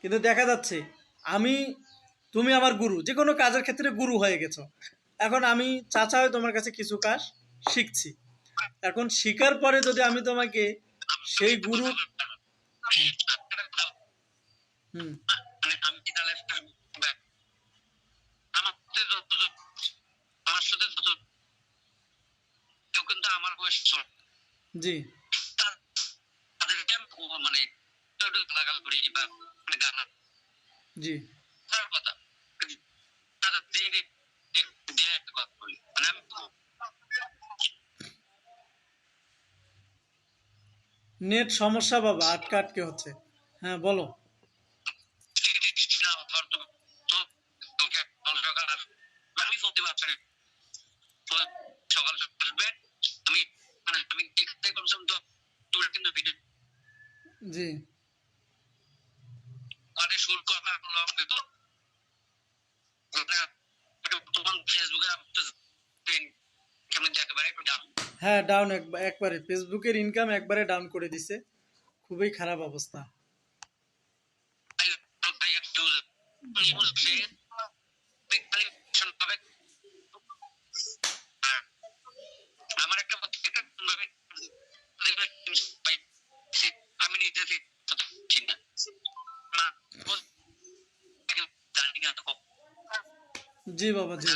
কিন্তু দেখা যাচ্ছে আমি, তুমি আমার গুরু, যে কোনো কাজের ক্ষেত্রে গুরু হয়ে গেছো। এখন আমি চাচা হয়ে তোমার কাছে কিছু কাজ শিখছি। এখন শিখার পরে যদি আমি তোমাকে তুমি সেই একটা গুরু, কথা বলতে পারো। একটা কথা বলতে হুম, মানে আমি কি তাহলে আমার সাথে আমার সাথে কেউ কিন্তু আমার বয়স ছোট, জি তাদেরকে মানে একটু গালাগাল করি বা মানে গান জি, কথা তাদের দিয়ে একটা কথা বলি, মানে আমি নেট সমস্যা বাবা, আটকে আটকে হচ্ছে। হ্যাঁ বলো। আমি বলতে পারছি না সকাল সকাল আসবে, আমি মানে আমি এখান থেকে কমসে কম তো দূরে কিন্তু ভিডিও জি মানে শুরু করবে লং দিত তখন ফেসবুকে কেমন একেবারে একটু ডাউন। হ্যাঁ, ডাউন একবারে ফেসবুকের ইনকাম একবারে ডাউন করে দিছে। খুবই খারাপ অবস্থা। আমার একটা আমি নিজে চিন্তা জি বাবা জি।